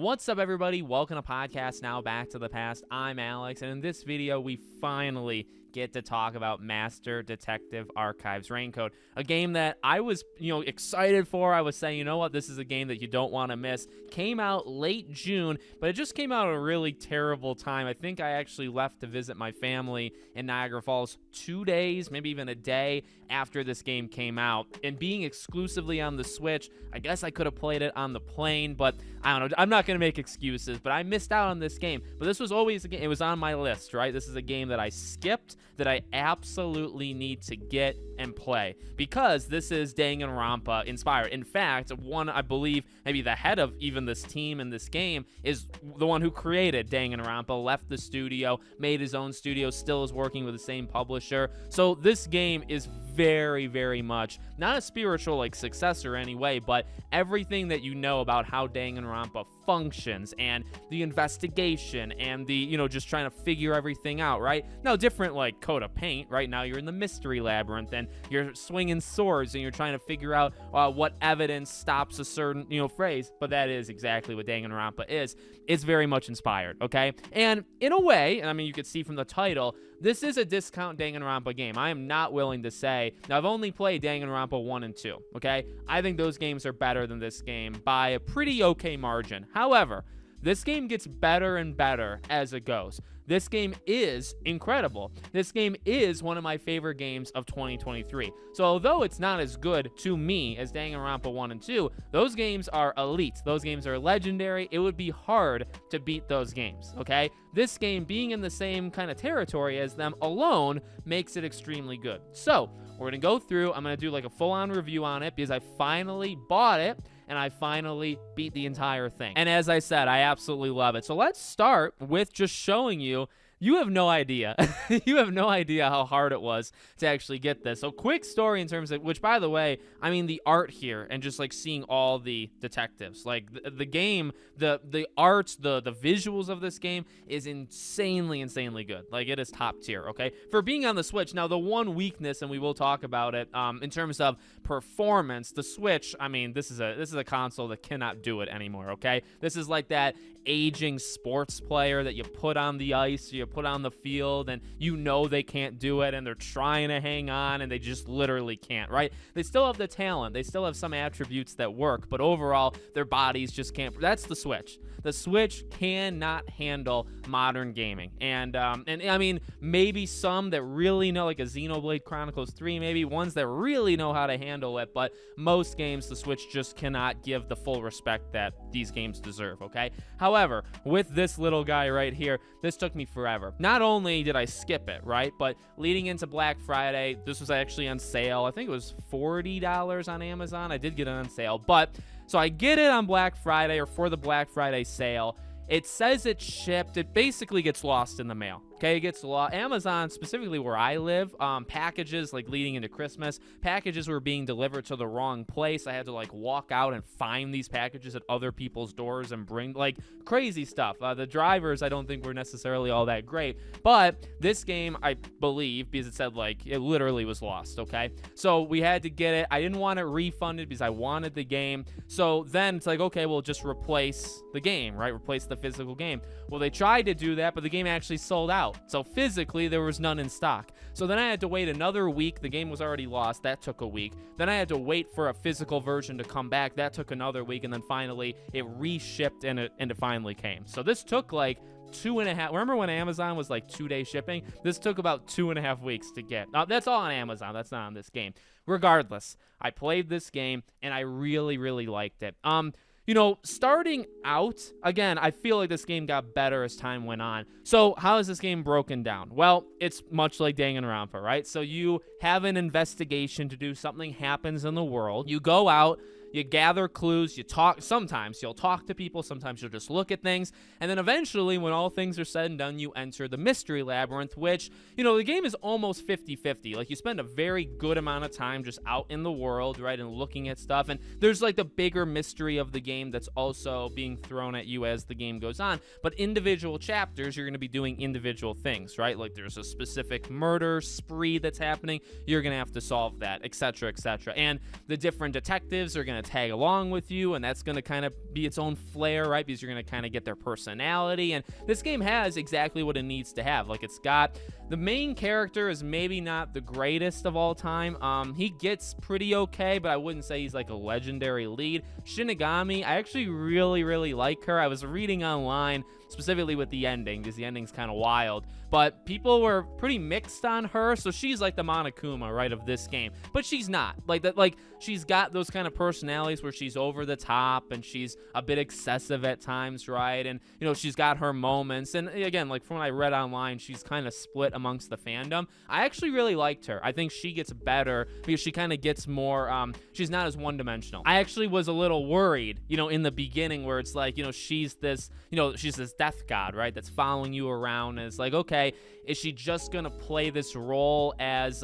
What's up, everybody? Welcome to Podcast Now Back to the Past. I'm Alex, and in this video, we finally get to talk about Master Detective Archives Raincoat, a game that I was, excited for. I was saying, you know what, this is a game that you don't want to miss. Came out late June, but it just came out at a really terrible time. I think I actually left to visit my family in Niagara Falls 2 days, maybe even a day after this game came out. And being exclusively on the Switch, I guess I could have played it on the plane, but I don't know. I'm not going to make excuses, but I missed out on this game. But this was always a game. It was on my list, right? This is a game that I skipped that I absolutely need to get and play because this is Danganronpa inspired. In fact, I believe maybe the head of even this team in this game is the one who created Danganronpa, left the studio, made his own studio, still is working with the same publisher. So this game is very, very much not a spiritual successor anyway, but everything that you know about how Danganronpa functions and the investigation and the just trying to figure everything out, right? Now, different coat of paint. Right now you're in the mystery labyrinth and you're swinging swords and you're trying to figure out what evidence stops a certain phrase, but that is exactly what Danganronpa is. It's very much inspired, okay? And in a way, and I mean you could see from the title, this is a discount Danganronpa game. I am not willing to say. Now, I've only played Danganronpa 1 and 2, okay? I think those games are better than this game by a pretty okay margin. However, this game gets better and better as it goes. This game is incredible. This game is one of my favorite games of 2023. So although it's not as good to me as Danganronpa 1 and 2, those games are elite. Those games are legendary. It would be hard to beat those games, okay? This game being in the same kind of territory as them alone makes it extremely good. So we're going to go through. I'm going to do a full-on review on it because I finally bought it and I finally beat the entire thing. And as I said, I absolutely love it. So let's start with just showing you. You have no idea. You have no idea how hard it was to actually get this. So quick story in terms of, which by the way, I mean the art here and just seeing all the detectives, the game, the art, the visuals of this game is insanely good. It is top tier, okay? For being on the Switch. Now the one weakness, and we will talk about it, in terms of performance, the Switch, I mean, this is a console that cannot do it anymore, okay? This is like that aging sports player that you put on the ice, you put on the field, and they can't do it, and they're trying to hang on, and they just literally can't, right? They still have the talent. They still have some attributes that work, but overall, their bodies just can't. That's the Switch. The Switch cannot handle modern gaming. And I mean, maybe some that really know, like a Xenoblade Chronicles 3, maybe ones that really know how to handle it, but most games, the Switch just cannot give the full respect that these games deserve, okay? However, with this little guy right here, this took me forever. Not only did I skip it, right, but leading into Black Friday, this was actually on sale. I think it was $40 on Amazon. I did get it on sale, but so I get it on Black Friday or for the Black Friday sale. It says it's shipped. It basically gets lost in the mail. Okay, it gets lost. Amazon, specifically where I live, packages leading into Christmas, packages were being delivered to the wrong place. I had to walk out and find these packages at other people's doors and bring crazy stuff. The drivers I don't think were necessarily all that great, but this game I believe, because it said it literally was lost. Okay, so we had to get it. I didn't want it refunded because I wanted the game. So then it's okay, we'll just replace the game, right? Replace the physical game. Well, they tried to do that, but the game actually sold out. So physically, there was none in stock. So then I had to wait another week. The game was already lost. That took a week. Then I had to wait for a physical version to come back. That took another week. And then finally, it reshipped and it finally came. So this took 2.5. Remember when Amazon was 2-day shipping? This took about 2.5 weeks to get. That's all on Amazon. That's not on this game. Regardless, I played this game and I really, really liked it. Starting out, again, I feel like this game got better as time went on. So how is this game broken down? Well, it's much like Danganronpa, right? So you have an investigation to do. Something happens in the world. You go out. You gather clues, you talk. Sometimes you'll talk to people, sometimes you'll just look at things, and then eventually, when all things are said and done, you enter the mystery labyrinth, which, the game is almost 50-50. You spend a very good amount of time just out in the world, right, and looking at stuff, and there's the bigger mystery of the game that's also being thrown at you as the game goes on, but individual chapters, you're going to be doing individual things, right? There's a specific murder spree that's happening, you're going to have to solve that, etc., etc., and the different detectives are going to to tag along with you, and that's going to kind of be its own flair, right? Because you're going to kind of get their personality. And this game has exactly what it needs to have. Like, it's got the main character is maybe not the greatest of all time. He gets pretty okay, but I wouldn't say he's like a legendary lead. Shinigami, I actually really like her. I was reading online specifically with the ending, because the ending's kind of wild, but people were pretty mixed on her. So she's like the Monokuma, right, of this game, but she's not like that. Like, she's got those kind of personalities where she's over the top and she's a bit excessive at times, right? And she's got her moments. And again, like from what I read online, she's kind of split amongst the fandom. I actually really liked her. I think she gets better because she kind of gets more she's not as one-dimensional. I actually was a little worried, in the beginning, where it's like, she's this death god, right, that's following you around, and it's like, okay, is she just gonna play this role as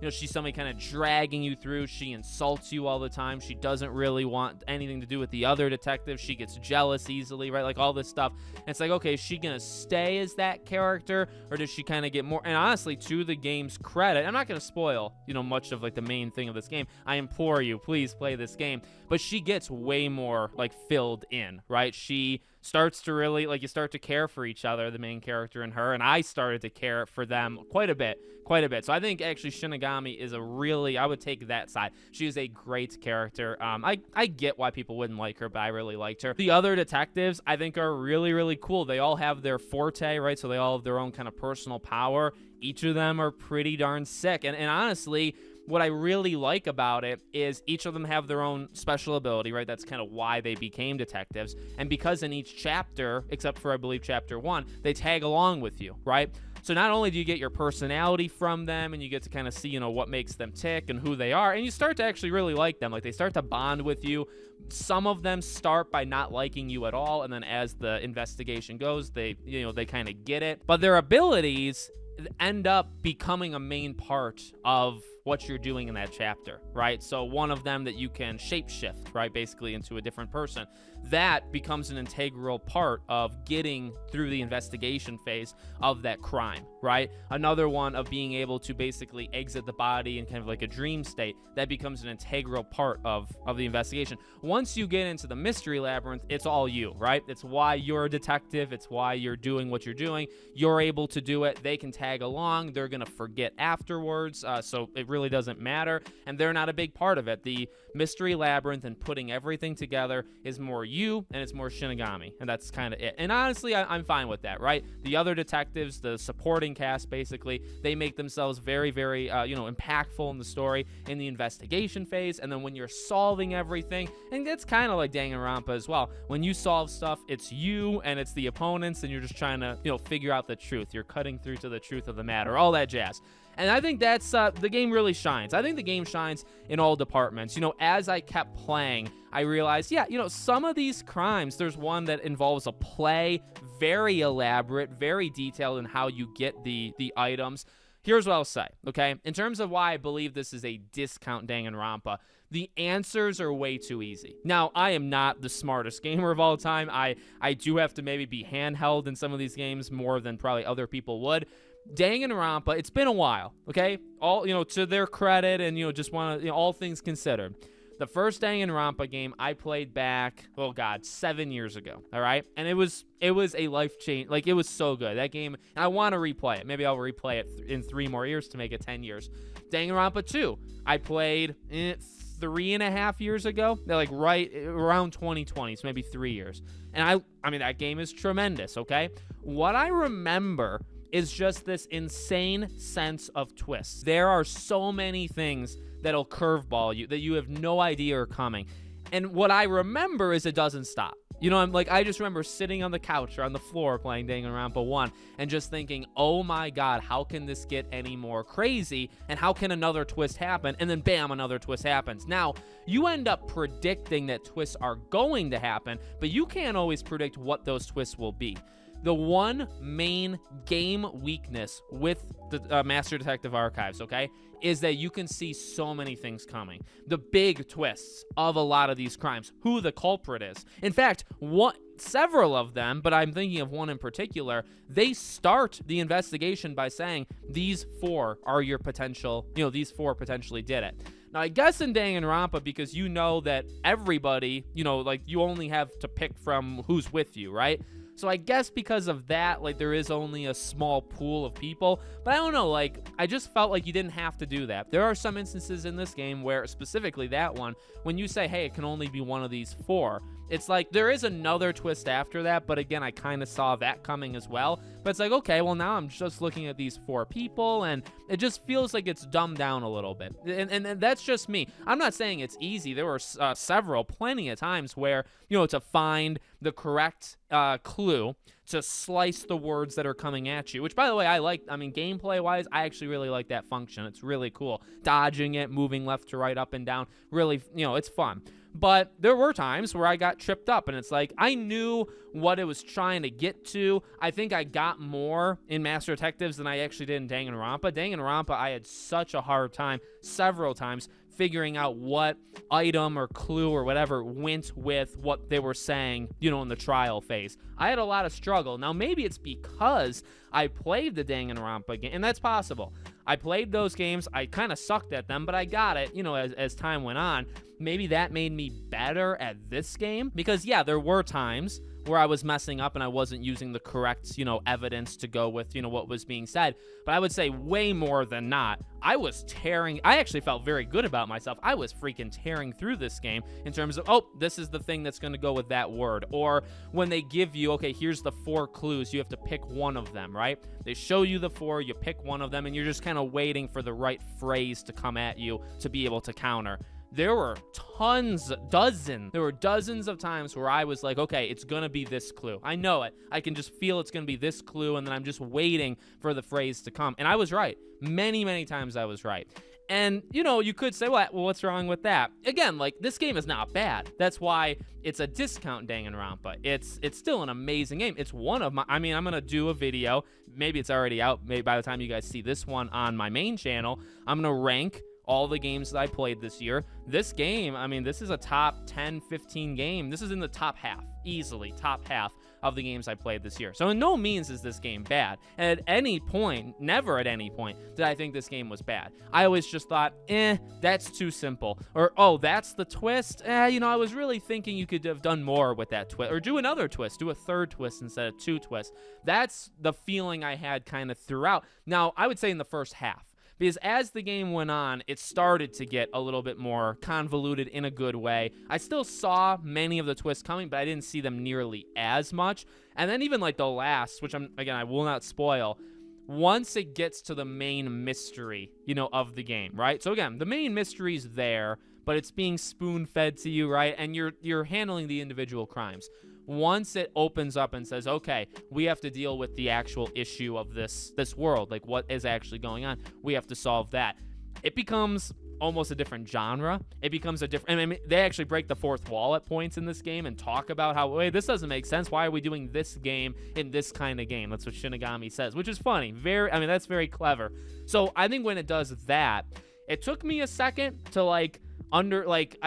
she's somebody kind of dragging you through? She insults you all the time. She doesn't really want anything to do with the other detectives. She gets jealous easily, right? Like all this stuff. And it's like, okay, is she gonna stay as that character, or does she kind of get more? And honestly, to the game's credit, I'm not gonna spoil much of like the main thing of this game. I implore you, please play this game. But she gets way more like filled in, right? She starts to really, like, you start to care for each other, the main character and her, and I started to care for them quite a bit. So I think actually Shinigami is I would take that side. She is a great character. I get why people wouldn't like her, but I really liked her. The other detectives, I think, are really cool. They all have their forte, right? So they all have their own kind of personal power. Each of them are pretty darn sick. And honestly, what I really like about it is each of them have their own special ability, right? That's kind of why they became detectives. And because in each chapter, except for I believe chapter 1, they tag along with you, right? So not only do you get your personality from them, and you get to kind of see, what makes them tick and who they are, and you start to actually really like them. Like, they start to bond with you. Some of them start by not liking you at all, and then as the investigation goes, they kind of get it. But their abilities end up becoming a main part of what you're doing in that chapter, right? So one of them that you can shapeshift, right, basically into a different person, that becomes an integral part of getting through the investigation phase of that crime, right? Another one of being able to basically exit the body in kind of like a dream state, that becomes an integral part of the investigation. Once you get into the mystery labyrinth, it's all you, right? It's why you're a detective. It's why you're doing what you're doing. You're able to do it. They can tag along. They're going to forget afterwards. So it really doesn't matter. And they're not a big part of it. The mystery labyrinth and putting everything together is more you, and it's more Shinigami. And that's kind of it. And honestly, I'm fine with that, right? The other detectives, the supporting cast, basically, they make themselves very impactful in the story in the investigation phase. And then when you're solving everything, and that's kind of like Danganronpa as well. When you solve stuff, it's you and it's the opponents, and you're just trying to, figure out the truth. You're cutting through to the truth of the matter, all that jazz. And I think that's the game really shines. I think the game shines in all departments. As I kept playing, I realized, some of these crimes, there's one that involves a play, very elaborate, very detailed in how you get the items. Here's what I'll say, okay? In terms of why I believe this is a discount Danganronpa, the answers are way too easy. Now, I am not the smartest gamer of all time. I do have to maybe be handheld in some of these games more than probably other people would. Danganronpa, it's been a while, okay? All, to their credit, and, just want to, all things considered. The first Danganronpa game I played back, 7 years ago, all right? And it was a life change. Like, it was so good. That game, and I want to replay it. Maybe I'll replay it in 3 more years to make it 10 years. Danganronpa 2, I played 3.5 years ago. They're like right around 2020, so maybe 3 years. And I mean, that game is tremendous, okay? What I remember is just this insane sense of twists. There are so many things that'll curveball you that you have no idea are coming. And what I remember is it doesn't stop. I just remember sitting on the couch or on the floor playing Danganronpa 1 and just thinking, oh my God, how can this get any more crazy? And how can another twist happen? And then bam, another twist happens. Now, you end up predicting that twists are going to happen, but you can't always predict what those twists will be. The one main game weakness with the Master Detective Archives, okay, is that you can see so many things coming. The big twists of a lot of these crimes, who the culprit is. In fact, several of them, but I'm thinking of one in particular, they start the investigation by saying these 4 are your potential, these 4 potentially did it. Now, I guess in Danganronpa, because you know that everybody, like, you only have to pick from who's with you, right? So I guess because of that, like, there is only a small pool of people. But I don't know, like, I just felt like you didn't have to do that. There are some instances in this game where, specifically that one, when you say, hey, it can only be one of these 4, it's like there is another twist after that, but again, I kind of saw that coming as well. But it's like, okay, well, now I'm just looking at these 4 people, and it just feels like it's dumbed down a little bit. And that's just me. I'm not saying it's easy. There were plenty of times where, to find the correct clue to slice the words that are coming at you, which, by the way, gameplay-wise, I actually really like that function. It's really cool. Dodging it, moving left to right, up and down, really, it's fun. But there were times where I got tripped up, and it's like I knew what it was trying to get to. I think I got more in Master Detectives than I actually did in Danganronpa. Danganronpa, I had such a hard time several times figuring out what item or clue or whatever went with what they were saying, in the trial phase. I had a lot of struggle. Now, maybe it's because I played the Danganronpa game, and that's possible. I played those games. I kind of sucked at them, but I got it, as time went on. Maybe that made me better at this game because, yeah, there were times where I was messing up and I wasn't using the correct, evidence to go with, what was being said. But I would say way more than not, I actually felt very good about myself. I was freaking tearing through this game in terms of, oh, this is the thing that's going to go with that word. Or when they give you, okay, here's the 4 clues, you have to pick one of them, right? They show you the 4, you pick one of them, and you're just kind of waiting for the right phrase to come at you to be able to counter. There were dozens of times where I was like, okay, it's going to be this clue. I know it. I can just feel it's going to be this clue, and then I'm just waiting for the phrase to come. And I was right. Many, many times I was right. And, you could say, well, what's wrong with that? Again, like, this game is not bad. That's why it's a discount Danganronpa. It's still an amazing game. It's one of my, I'm going to do a video. Maybe it's already out. Maybe by the time you guys see this one on my main channel, I'm going to rank all the games that I played this year. This game, this is a top 10, 15 game. This is in the top half, easily top half of the games I played this year. So in no means is this game bad. And at any point, never at any point, did I think this game was bad. I always just thought, that's too simple. Or, oh, that's the twist? I was really thinking you could have done more with that twist. Or do another twist, do a third twist instead of 2 twists. That's the feeling I had kind of throughout. Now, I would say in the first half. Because as the game went on, it started to get a little bit more convoluted in a good way. I still saw many of the twists coming, but I didn't see them nearly as much. And then even like the last, which I will not spoil, once it gets to the main mystery, of the game, right? So again, the main mystery's there, but it's being spoon-fed to you, right? And you're handling the individual crimes. Once it opens up and says, okay, we have to deal with the actual issue of this world, like what is actually going on, we have to solve that. It becomes almost a different genre. It becomes a different, they actually break the fourth wall at points in this game and talk about how, wait, this doesn't make sense. Why are we doing this game in this kind of game? That's what Shinigami says, which is funny. That's very clever. So I think when it does that, it took me a second to I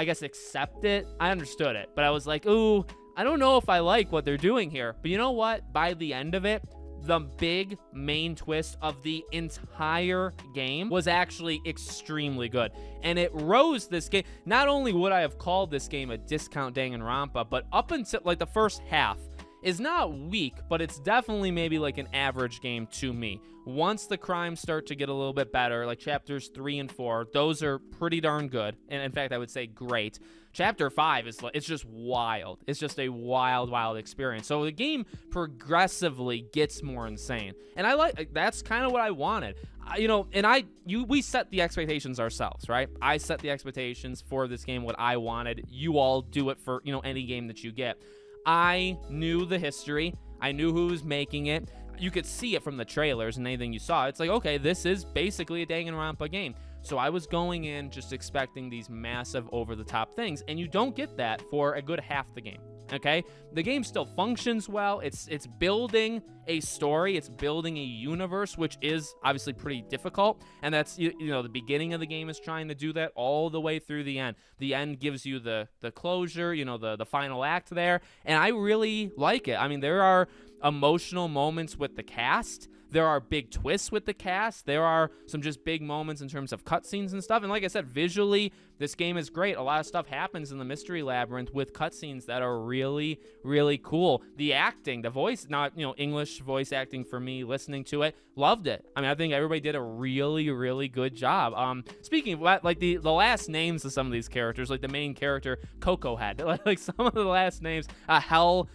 guess accept it. I understood it, but I was like, ooh, I don't know if I like what they're doing here. But you know what? By the end of it, the big main twist of the entire game was actually extremely good. And it rose this game. Not only would I have called this game a discount Danganronpa, but up until the first half is not weak, but it's definitely maybe like an average game to me. Once the crimes start to get a little bit better, like chapters 3 and 4, those are pretty darn good. And in fact, I would say great. Chapter 5 it's just wild. It's just a wild experience. So the game progressively gets more insane. And that's kind of what I wanted. We set the expectations ourselves, right? I set the expectations for this game, what I wanted. You all do it for, any game that you get. I knew the history. I knew who was making it. You could see it from the trailers and anything you saw. It's like, okay, this is basically a Danganronpa game. So I was going in just expecting these massive over-the-top things, and you don't get that for a good half the game, okay? The game still functions well. It's building a story. It's building a universe, which is obviously pretty difficult, and that's, the beginning of the game is trying to do that all the way through the end. The end gives you the closure, the final act there, and I really like it. There are emotional moments with the cast There are big twists with the cast. There are some just big moments in terms of cutscenes and stuff. And like I said, visually, this game is great. A lot of stuff happens in the Mystery Labyrinth with cutscenes that are really, really cool. The acting, the voice, not, English voice acting for me, listening to it, loved it. I mean, I think everybody did a really, really good job. Speaking of, like, the last names of some of these characters, like the main character, Coco had, like some of the last names, Hell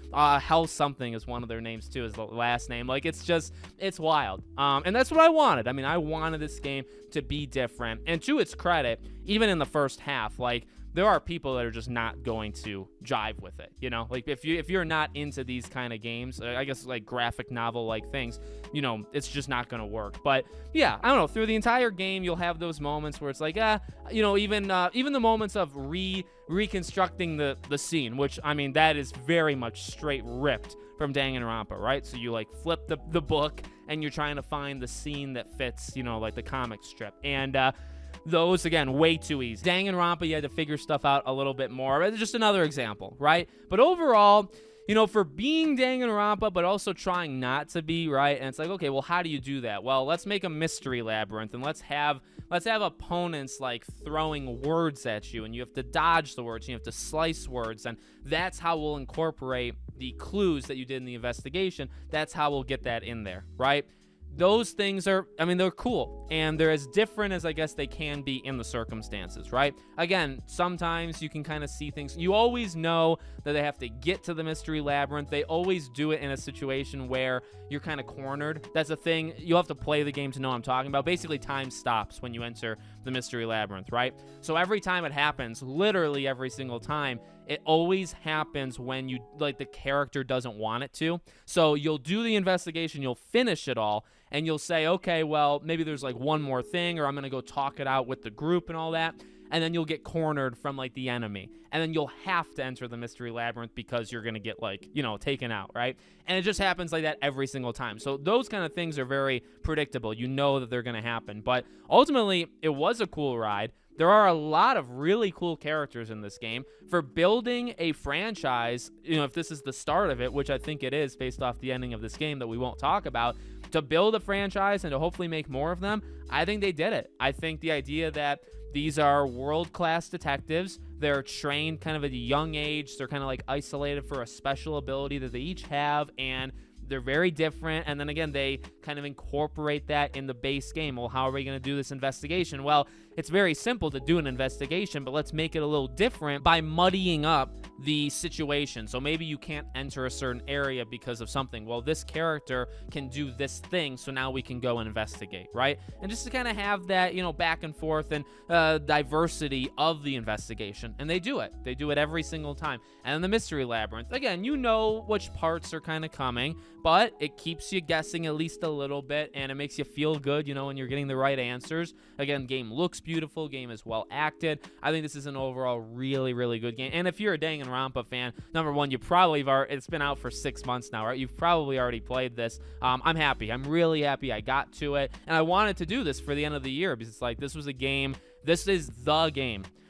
something is one of their names too, is the last name. Like, it's wild. And that's what I wanted. I mean, I wanted this game to be different. And to its credit, even in the first half, like, there are people that are just not going to jive with it, like if you're not into these kind of games, I guess like graphic novel like things, it's just not going to work. But yeah, I don't know, through the entire game you'll have those moments where it's like, even the moments of reconstructing the scene, which, I mean, that is very much straight ripped from Danganronpa, right? So you like flip the book and you're trying to find the scene that fits, like the comic strip. And those, again, way too easy. Danganronpa, you had to figure stuff out a little bit more. Just another example, right? But overall, for being Danganronpa, but also trying not to be, right? And it's like, okay, well, how do you do that? Well, let's make a mystery labyrinth, and let's have opponents like throwing words at you, and you have to dodge the words, and you have to slice words, and that's how we'll incorporate the clues that you did in the investigation. That's how we'll get that in there, right? Those things are, I mean, they're cool, and they're as different as I guess they can be in the circumstances, right? Again, sometimes you can kind of see things. You always know that they have to get to the mystery labyrinth. They always do it in a situation where you're kind of cornered. That's a thing. You'll have to play the game to know what I'm talking about. Basically, time stops when you enter the mystery labyrinth, right? So every time it happens, literally every single time, it always happens when the character doesn't want it to. So you'll do the investigation, you'll finish it all, and you'll say, okay, well, maybe there's like one more thing, or I'm going to go talk it out with the group and all that. And then you'll get cornered from like the enemy. And then you'll have to enter the mystery labyrinth because you're going to get taken out, right? And it just happens like that every single time. So those kind of things are very predictable. You know that they're going to happen. But ultimately, it was a cool ride. There are a lot of really cool characters in this game. For building a franchise, if this is the start of it, which I think it is based off the ending of this game that we won't talk about, to build a franchise and to hopefully make more of them, I think they did it. I think the idea that these are world-class detectives, they're trained kind of at a young age, they're kind of like isolated for a special ability that they each have, and they're very different. And then again, they kind of incorporate that in the base game. Well, how are we going to do this investigation? Well, it's very simple to do an investigation, but let's make it a little different by muddying up the situation. So maybe you can't enter a certain area because of something. Well, this character can do this thing, so now we can go and investigate, right? And just to kind of have that, back and forth and diversity of the investigation. And they do it. They do it every single time. And in the mystery labyrinth, again, which parts are kind of coming, but it keeps you guessing at least a little bit, and it makes you feel good, when you're getting the right answers. Again, game looks beautiful, game is well acted. I think this is an overall really, really good game. And if you're a Danganronpa fan, number one, it's been out for 6 months now, right? You've probably already played this. I'm happy. I'm really happy I got to it, and I wanted to do this for the end of the year because it's like this is the game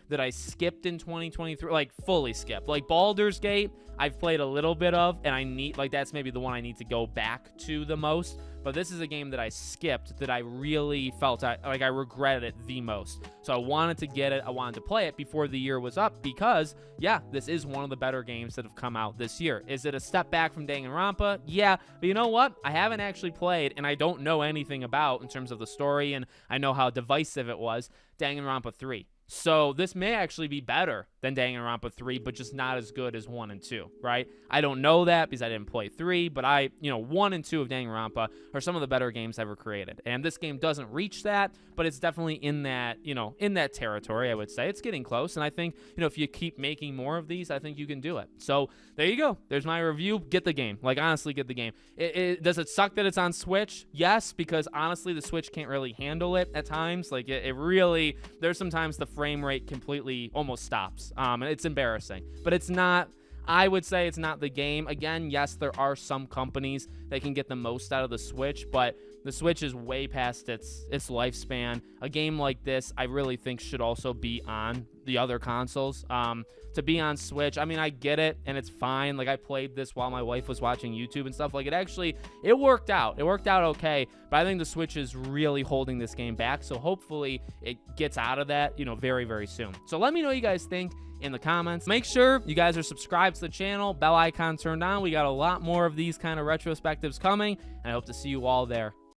that I skipped in 2023, like fully skipped. Like Baldur's Gate, I've played a little bit of, and that's maybe the one I need to go back to the most. But this is a game that I skipped that I really felt I regretted it the most. So I wanted to get it. I wanted to play it before the year was up because, yeah, this is one of the better games that have come out this year. Is it a step back from Danganronpa? Yeah, but you know what? I haven't actually played, and I don't know anything about in terms of the story, and I know how divisive it was, Danganronpa 3. So this may actually be better than Danganronpa 3, but just not as good as 1 and 2, right? I don't know that because I didn't play 3, but 1 and 2 of Danganronpa are some of the better games ever created. And this game doesn't reach that, but it's definitely in that, in that territory, I would say. It's getting close, and I think, if you keep making more of these, I think you can do it. So there you go. There's my review. Get the game. Like, honestly, get the game. Does it suck that it's on Switch? Yes, because honestly, the Switch can't really handle it at times. Like, it really, there's sometimes the frame rate completely almost stops. And it's embarrassing, but it's not, I would say it's not the game. Again, yes, there are some companies that can get the most out of the Switch, but the Switch is way past its lifespan. A game like this, I really think, should also be on the other consoles. To be on Switch, I mean, I get it, and it's fine. Like, I played this while my wife was watching YouTube and stuff. Like, it worked out. It worked out okay, but I think the Switch is really holding this game back, so hopefully it gets out of that, very, very soon. So let me know what you guys think in the comments. Make sure you guys are subscribed to the channel, bell icon turned on. We got a lot more of these kind of retrospectives coming, and I hope to see you all there.